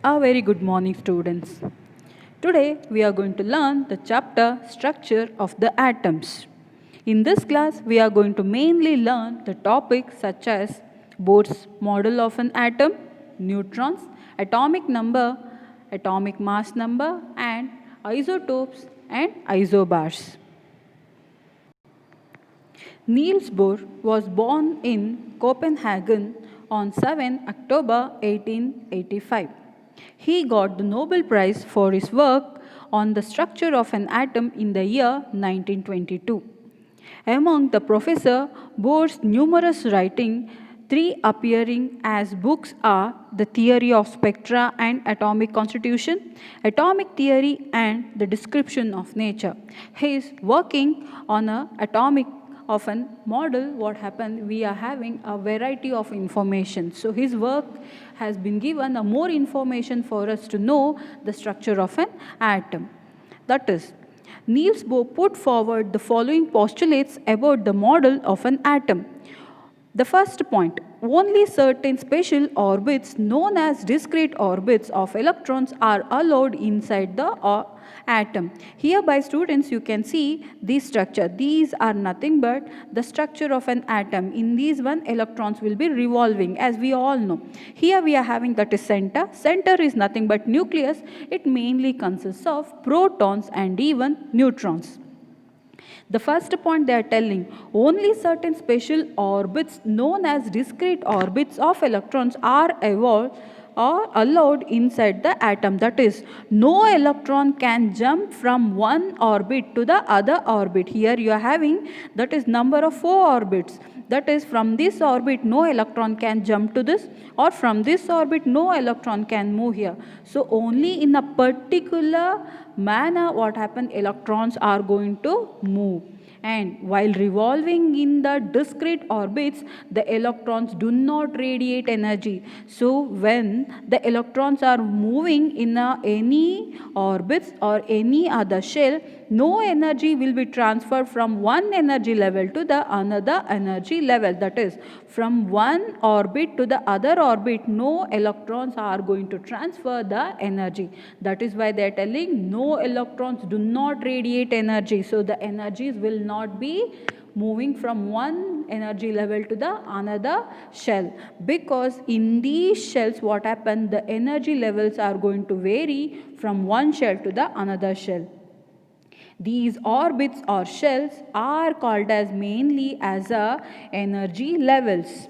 A very good morning, students. Today we are going to learn the chapter Structure of the Atoms. In this class, we are going to mainly learn the topics such as Bohr's model of an atom, neutrons, atomic number, atomic mass number, and isotopes and isobars. Niels Bohr was born in Copenhagen on 7 October 1885. He got the Nobel Prize for his work on the structure of an atom in the year 1922. Among the Professor Bohr's numerous writings, three appearing as books are The Theory of Spectra and Atomic Constitution, Atomic Theory, and The Description of Nature. He is working on an atomic of a model. What happened, we are having a variety of information, so his work has been given a more information for us to know the structure of an atom. That is, Niels Bohr put forward the following postulates about the model of an atom. The first point, only certain special orbits known as discrete orbits of electrons are allowed inside the atom. Hereby, students, you can see this structure. These are nothing but the structure of an atom. In these one, electrons will be revolving, as we all know. Here we are having that is center. Center is nothing but nucleus. It mainly consists of protons and even neutrons. The first point they are telling, only certain special orbits known as discrete orbits of electrons are allowed inside the atom. That is, no electron can jump from one orbit to the other orbit. Here you are having that is number of 4 orbits. That is, from this orbit no electron can jump to this, or from this orbit no electron can move here. So only in a particular manner what happen, electrons are going to move. And while revolving in the discrete orbits, the electrons do not radiate energy. So when the electrons are moving in any orbits or any other shell, no energy will be transferred from one energy level to the another energy level. That is, from one orbit to the other orbit, no electrons are going to transfer the energy. That is why they are telling no electrons do not radiate energy. So the energies will not be moving from one energy level to the another shell, because in these shells what happens, the energy levels are going to vary from one shell to the another shell. These orbits or shells are called as mainly as energy levels.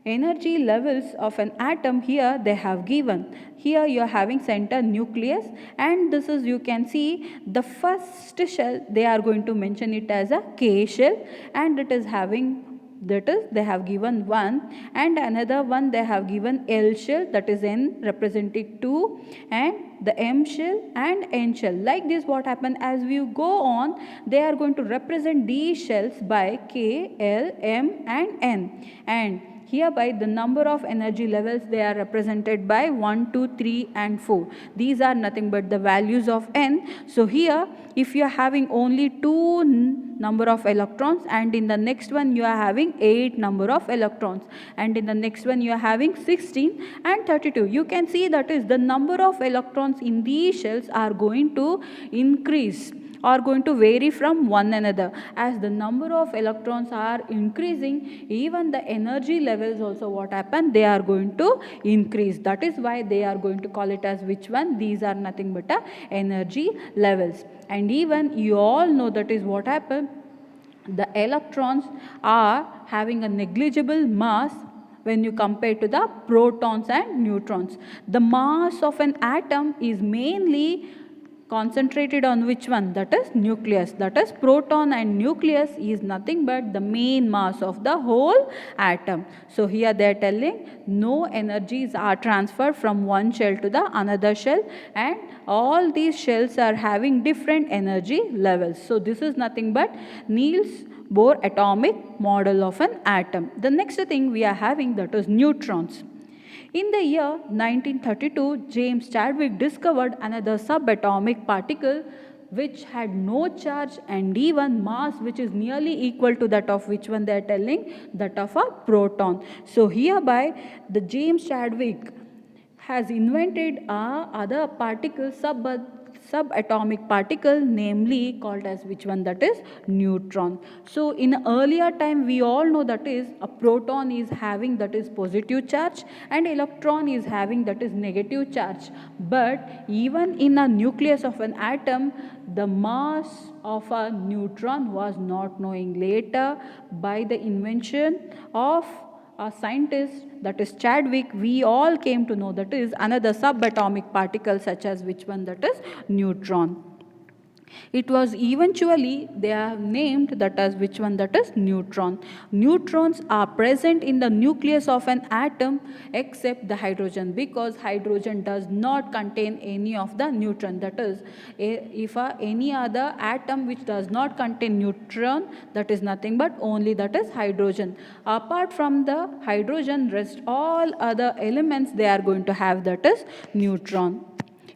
Energy levels of an atom here they have given. Here you are having center nucleus, and this is, you can see, the first shell they are going to mention it as a K shell, and it is having, that is, they have given 1, and another one they have given L shell, that is N representing 2, and the M shell and N shell. Like this what happen, as we go on, they are going to represent these shells by K, L, M and N. And hereby the number of energy levels they are represented by 1, 2, 3 and 4. These are nothing but the values of N. So here if you are having only 2 number of electrons, and in the next one you are having 8 number of electrons, and in the next one you are having 16 and 32. You can see that is the number of electrons in these shells are going to increase, are going to vary from one another. As the number of electrons are increasing, even the energy levels also what happen, they are going to increase. That is why they are going to call it as which one? These are nothing but energy levels. And even you all know that is what happened, the electrons are having a negligible mass when you compare to the protons and neutrons. The mass of an atom is mainly concentrated on which one? That is nucleus. That is, proton and nucleus is nothing but the main mass of the whole atom. So here they are telling no energies are transferred from one shell to the another shell, and all these shells are having different energy levels. So this is nothing but Niels Bohr atomic model of an atom. The next thing we are having, that is neutrons. In the year 1932, James Chadwick discovered another subatomic particle which had no charge and even mass which is nearly equal to that of which one they are telling, that of a proton. So hereby the James Chadwick has invented a other particle, subatomic particle, namely called as which one? That is neutron. So in earlier time we all know that is a proton is having that is positive charge and electron is having that is negative charge. But even in a nucleus of an atom, the mass of a neutron was not knowing. Later, by the invention of a scientist, that is Chadwick, we all came to know that is another subatomic particle, such as which one? That is neutron. It was eventually they have named that as which one? That is neutron. Neutrons are present in the nucleus of an atom except the hydrogen, because hydrogen does not contain any of the neutron. That is, if any other atom which does not contain neutron, that is nothing but only that is hydrogen. Apart from the hydrogen, rest all other elements they are going to have that is neutron.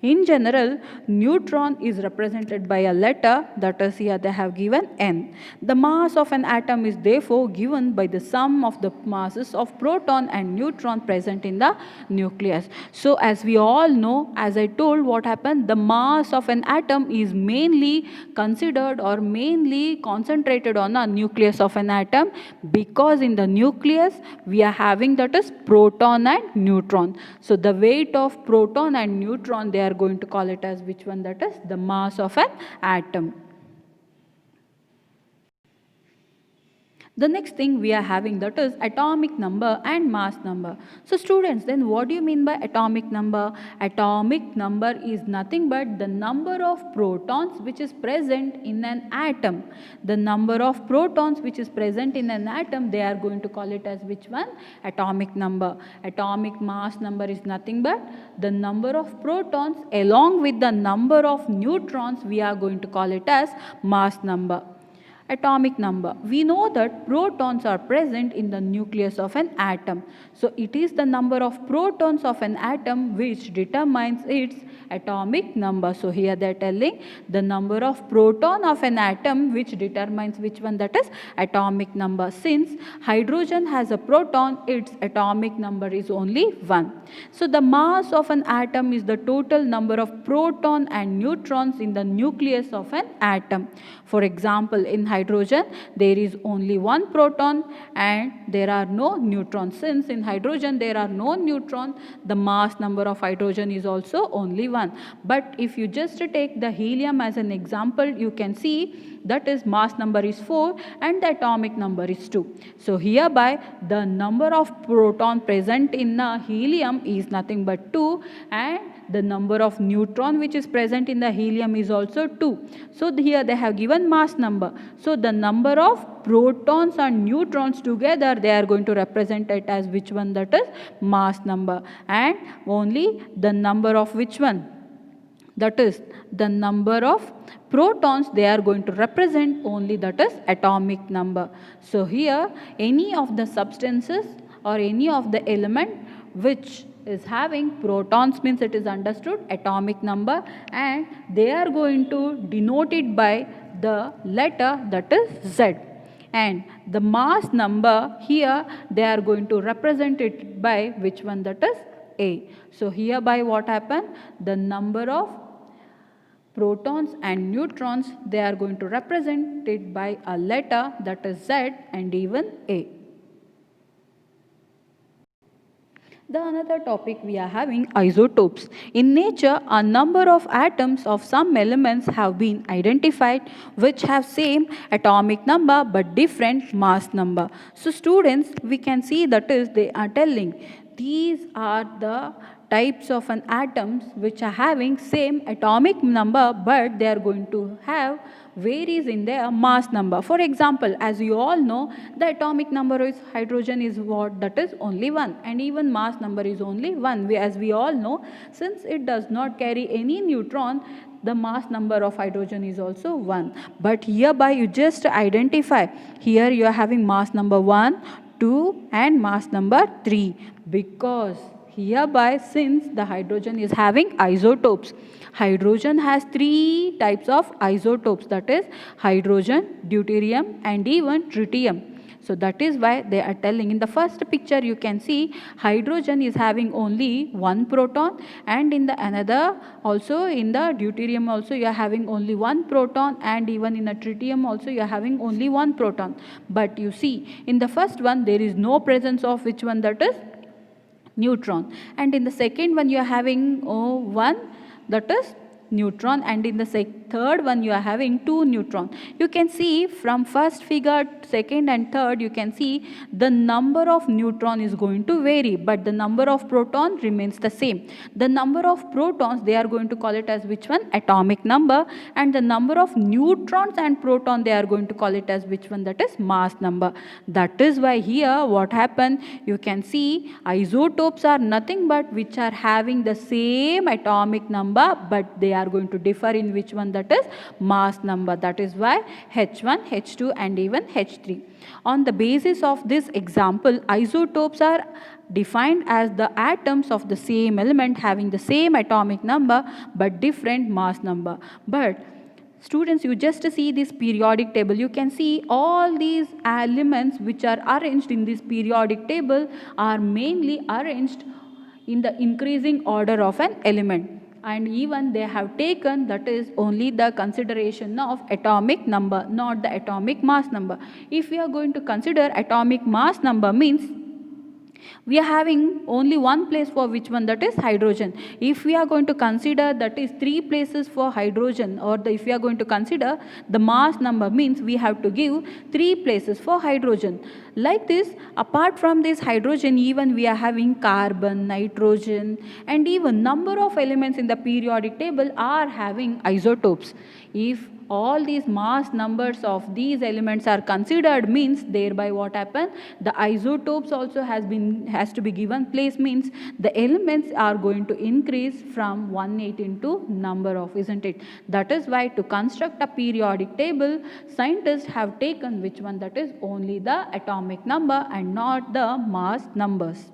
In general, neutron is represented by a letter, that is here they have given N. The mass of an atom is therefore given by the sum of the masses of proton and neutron present in the nucleus. So as we all know, as I told, what happened? The mass of an atom is mainly considered or mainly concentrated on the nucleus of an atom, because in the nucleus we are having that is proton and neutron. So the weight of proton and neutron, they are going to call it as which one? That is the mass of an atom. The next thing we are having that is atomic number and mass number. So students, then what do you mean by atomic number? Atomic number is nothing but the number of protons which is present in an atom. The number of protons which is present in an atom, they are going to call it as which one? Atomic number. Atomic mass number is nothing but the number of protons along with the number of neutrons, we are going to call it as mass number. Atomic number. We know that protons are present in the nucleus of an atom. So it is the number of protons of an atom which determines its atomic number. So here they are telling the number of proton of an atom which determines which one? That is atomic number. Since hydrogen has a proton, its atomic number is only 1. So the mass of an atom is the total number of proton and neutrons in the nucleus of an atom. For example, in hydrogen there is only one proton and there are no neutrons. Since in hydrogen there are no neutrons, the mass number of hydrogen is also only 1. But if you just take the helium as an example, you can see that is mass number is 4 and the atomic number is 2. So hereby the number of proton present in the helium is nothing but 2, and the number of neutron which is present in the helium is also 2. So here they have given mass number. So the number of protons and neutrons together, they are going to represent it as which one? That is mass number. And only the number of which one? That is the number of protons, they are going to represent only that is atomic number. So here any of the substances or any of the element which is having protons, means it is understood atomic number, and they are going to denote it by the letter that is Z. And the mass number here, they are going to represent it by which one? That is A. So hereby what happened? The number of protons and neutrons, they are going to represent it by a letter that is Z and even A. The another topic we are having isotopes. In nature, a number of atoms of some elements have been identified which have same atomic number but different mass number. So students, we can see that is they are telling these are the types of an atoms which are having same atomic number but they are going to have varies in their mass number. For example, as you all know, the atomic number is hydrogen is what? That is only 1, and even mass number is only 1. As we all know, since it does not carry any neutron, the mass number of hydrogen is also 1. But hereby you just identify, here you are having mass number 1, 2 and mass number 3, because hereby since the hydrogen is having isotopes. Hydrogen has 3 types of isotopes, that is hydrogen, deuterium and even tritium. So that is why they are telling. In the first picture you can see hydrogen is having only one proton, and in the another also, in the deuterium also you are having only one proton, and even in the tritium also you are having only one proton. But you see in the first one there is no presence of which one, that is neutron, and in the second one you are having one, that is neutron, and in the third one you are having two neutron. You can see from first figure, second and third, you can see the number of neutron is going to vary, but the number of proton remains the same. The number of protons, they are going to call it as which one, atomic number, and the number of neutrons and proton, they are going to call it as which one, that is mass number. That is why here what happened, you can see isotopes are nothing but which are having the same atomic number, but they are going to differ in which one, that is mass number. That is why H1, H2 and even H3. On the basis of this example, isotopes are defined as the atoms of the same element having the same atomic number but different mass number. But students, you just see this periodic table. You can see all these elements which are arranged in this periodic table are mainly arranged in the increasing order of an element, and even they have taken, that is only the consideration of atomic number, not the atomic mass number. If we are going to consider atomic mass number, means we are having only one place for which one, that is hydrogen. If we are going to consider, that is three places for hydrogen, or if we are going to consider the mass number, means we have to give three places for hydrogen. Like this, apart from this hydrogen, even we are having carbon, nitrogen, and even number of elements in the periodic table are having isotopes. If all these mass numbers of these elements are considered, means thereby what happen, the isotopes also has to be given place, means the elements are going to increase from 118 to number of, isn't it? That is why to construct a periodic table, scientists have taken which one, that is only the atomic number and not the mass numbers.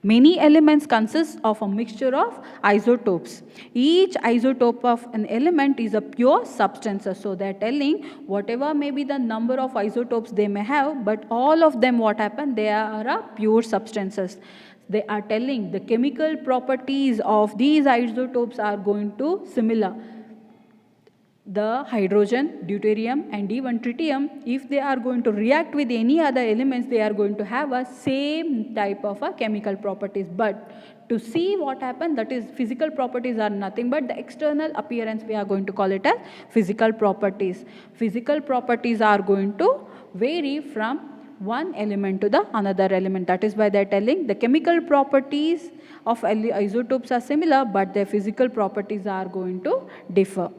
Many elements consist of a mixture of isotopes. Each isotope of an element is a pure substance. So they are telling whatever may be the number of isotopes they may have, but all of them, what happen, they are a pure substances. They are telling the chemical properties of these isotopes are going to similar. The hydrogen, deuterium and even tritium, if they are going to react with any other elements, they are going to have a same type of a chemical properties. But to see what happened, that is physical properties are nothing but the external appearance, we are going to call it as physical properties. Physical properties are going to vary from one element to the another element. That is why they are telling the chemical properties of isotopes are similar, but their physical properties are going to differ.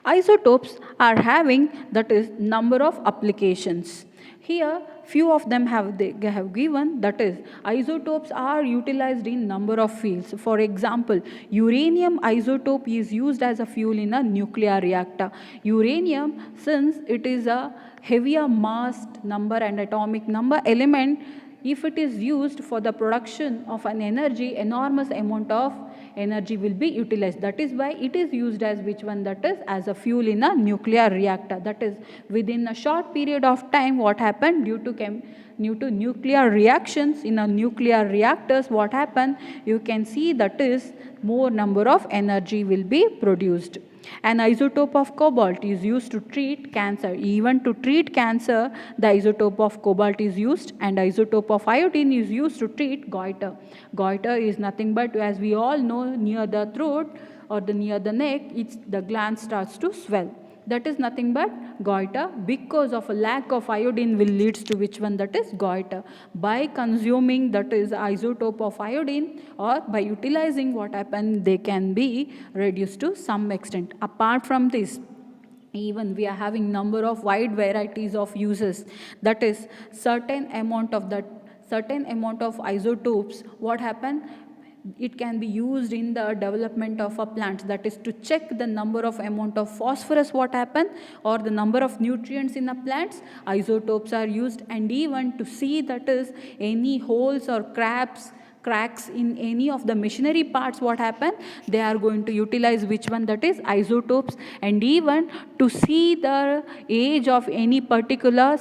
Isotopes are having, that is number of applications. Here few of them have given, that is isotopes are utilized in number of fields. For example, uranium isotope is used as a fuel in a nuclear reactor. Uranium, since it is a heavier mass number and atomic number element, if it is used for the production of an energy, enormous amount of energy will be utilized. That is why it is used as which one, that is as a fuel in a nuclear reactor. That is within a short period of time, what happened, due to nuclear reactions in a nuclear reactors, what happened, you can see that is more number of energy will be produced. An isotope of cobalt is used to treat cancer. Even to treat cancer, the isotope of cobalt is used, and isotope of iodine is used to treat goiter. Goiter is nothing but, as we all know, near the throat or near the neck, the gland starts to swell. That is nothing but goiter. Because of a lack of iodine will leads to which one, that is goiter. By consuming, that is isotope of iodine, or by utilizing, what happen, they can be reduced to some extent. Apart from this, even we are having number of wide varieties of uses. That is certain amount of isotopes, what happen, it can be used in the development of a plant. That is to check the number of amount of phosphorus, what happen, or the number of nutrients in a plants, isotopes are used. And even to see, that is any holes or cracks cracks in any of the machinery parts, what happen, they are going to utilize which one, that is isotopes. And even to see the age of any particular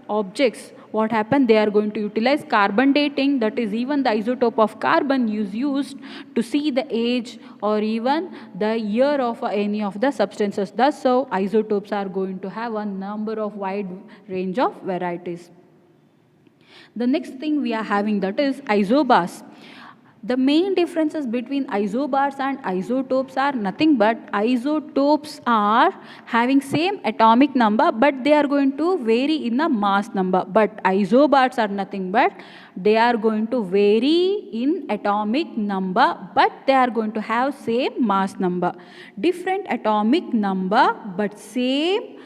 objects, what happened, they are going to utilize carbon dating, that is even the isotope of carbon is used to see the age or even the year of any of the substances. Thus so isotopes are going to have a number of wide range of varieties. The next thing we are having, that is isobars. The main differences between isobars and isotopes are nothing but isotopes are having same atomic number, but they are going to vary in the mass number. But isobars are nothing but they are going to vary in atomic number, but they are going to have same mass number. Different atomic number but same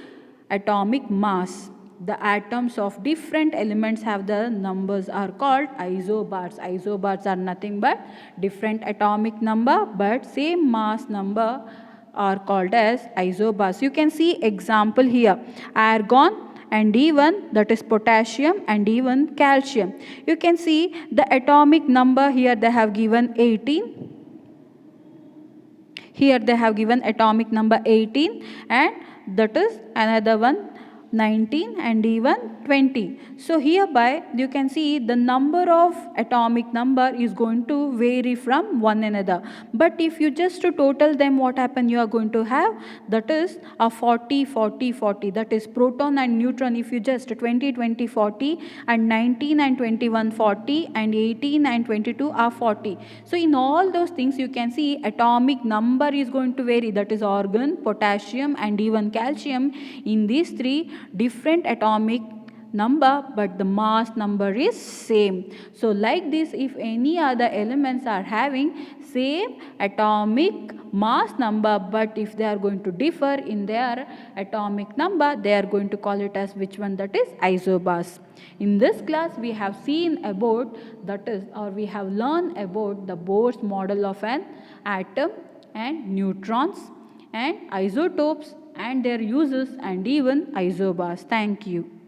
atomic mass. The atoms of different elements have the numbers are called isobars. Isobars are nothing but different atomic number but same mass number are called as isobars. You can see example here, argon and even that is potassium and even calcium. You can see the atomic number here they have given 18. Here they have given atomic number 18 and that is another one 19 and even 20. So hereby you can see the number of atomic number is going to vary from one another. But if you just to total them, what happen, you are going to have that is a 40 40 40, that is proton and neutron. If you just 20 20 40 and 19 and 21 40 and 18 and 22 are 40. So in all those things you can see atomic number is going to vary, that is argon, potassium and even calcium. In these three different atomic number but the mass number is same. So like this, if any other elements are having same atomic mass number but if they are going to differ in their atomic number, they are going to call it as which one, that is isobars. In this class we have seen about that is or we have learned about the Bohr's model of an atom and neutrons and isotopes and their uses and even isobars. Thank you.